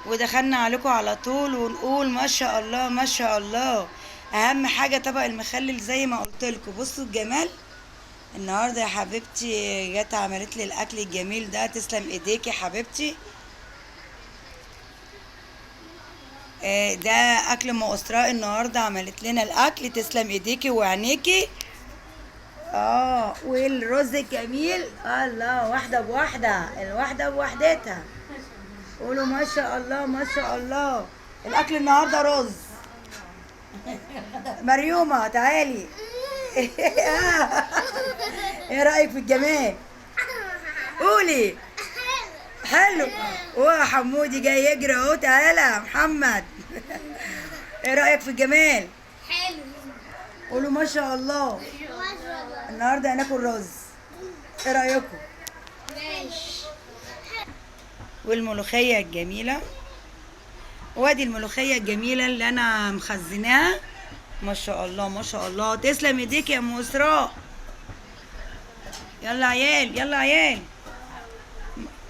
ودخلنا عليكم على طول ونقول ما شاء الله ما شاء الله. اهم حاجه طبق المخلل زي ما قلت لكم. بصوا الجمال النهارده يا حبيبتي، جت عملت لي الاكل الجميل ده. تسلم ايديك يا حبيبتي. ده اكل ام اسراء النهارده، عملت لنا الاكل. تسلم ايديكي وعينيكي. والرز الجميل. الله، واحده بواحده، الواحده بوحدتها. قولوا ما شاء الله ما شاء الله. الاكل النهارده رز. مريومه تعالي. ايه رايك في الجمال؟ قولي. حلو. حمودي جاي يجري اهو. تعالى يا محمد. ايه رايك في الجمال؟ حلو. قولوا ما شاء الله. النهارده هناكل رز. ايه رايكم؟ ماشي. والملوخيه الجميله. وادي الملوخيه الجميله اللي انا مخزناها. ما شاء الله ما شاء الله. تسلم ايديك يا ام اسراء. يلا عيال يلا عيال.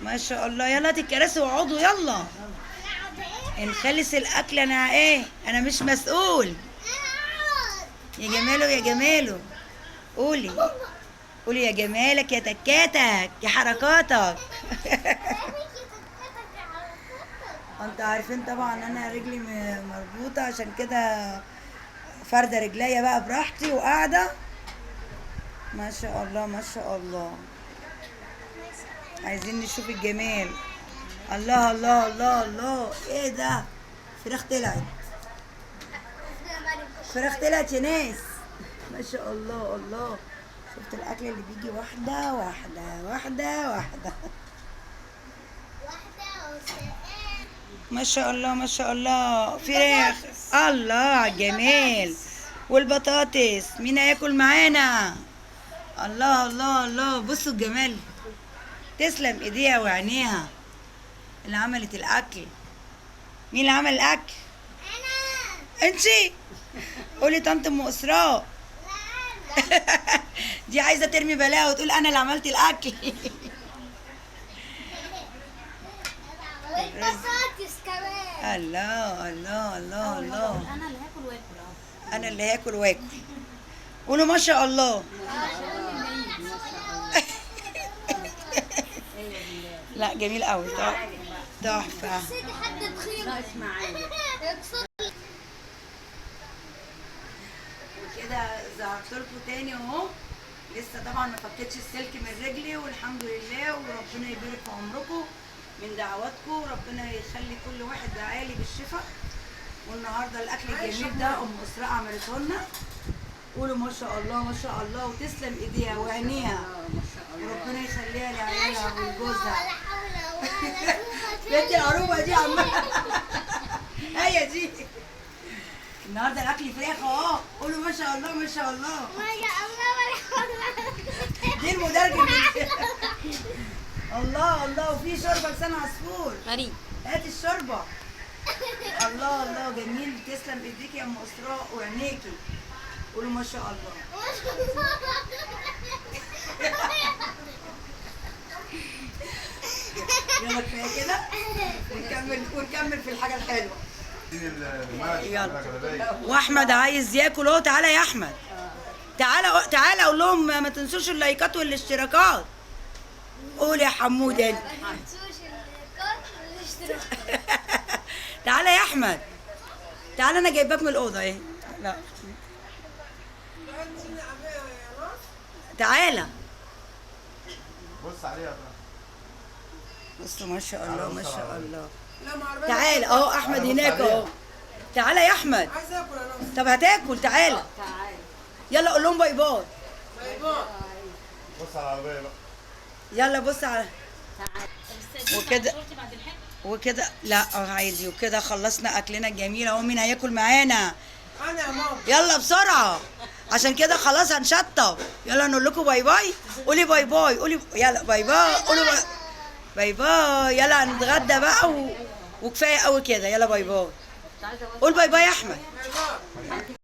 ما شاء الله. يلا هاتي الكراسي واقعدوا يلا. نخلص الاكل. انا مش مسؤول. يا جماله يا جماله. قولي. قولي يا جمالك يا تكاتك يا حركاتك. انتوا عارفين طبعا انا رجلي مربوطه، عشان كده فارده رجليا بقى براحتي وقاعده. ما شاء الله ما شاء الله. عايزين نشوف الجمال. الله الله الله الله. ايه ده؟ فراخ طلعت. فراخ طلعت يا ناس. ما شاء الله الله. شفت الاكل اللي بيجي واحده واحده واحده واحده. ما شاء الله ما شاء الله. فراخ. الله على الجمال. والبطاطس. مين هياكل معانا؟ الله الله الله. بصوا الجمال. تسلم ايديها وعينيها اللي عملت الاكل. مين اللي عمل الاكل؟ انا. انتي؟ قولي طنط ام اسراء. دي عايزه ترمي بلاها وتقول انا اللي عملت الاكل. والبطاطس كمان. الله الله الله الله. انا اللي هاكل واكل. انا اللي هاكل واكل. قولوا ما شاء الله. لا جميل قوي. تحفه. سيدي حد تخيل. لا اسمعي. كده ظهرت لكم تاني اهو. لسه طبعا ما فكتش السلك من رجلي، والحمد لله. وربنا يبارك في عمركم من دعواتكم. ربنا يخلي كل واحد دعالي بالشفاء. والنهارده الاكل الجميل ده ام اسراء عملته لنا. قولوا ما شاء الله ما شاء الله. وتسلم ايديها وعينيها. وربنا يخليها لعيالها ولجوزها. بنت العروبه دي عماله. هي دي. النهارده الاكل فراخ اهو. قولوا ما شاء الله ما شاء الله. ما شاء الله. دي المدرجه. الله الله. وفي شوربه لسان عصفور. مريم. هات الشوربه. الله الله جميل. تسلم ايديكي يا ام اسراء وعينيكي. قولوا ما شاء الله. يلا كفايه كده. ونكمل في الحاجه الحلوه. يلا. واحمد عايز ياكل اهو. تعالى يا احمد. تعالى اقول لهم ما تنسوش اللايكات والاشتراكات. قول يا حمود انت. تعالى يا احمد. تعالى انا جايباك من الاوضه اهي. لا تعالى. بص عليها. بصوا ما شاء الله ما شاء الله. تعالى اهو احمد هناك اهو. تعالى يا احمد. عايز اكل انا. طب هتاكل. تعالى. يلا قول لهم باي باي. باي باي. بص على العربيه بقى. يلا بص على. وكده لا عادي. وكده خلصنا اكلنا الجميل اهو. مين هياكل معانا؟ انا يا ماما. يلا بسرعه عشان كده خلاص هنشطب. يلا نقول لكم باي باي. قولي باي باي. قولي يلا باي باي. قولوا باي باي. يلا هنتغدى بقى وكفايه قوي كده. يلا باي باي. قول باي باي يا احمد. باي باي.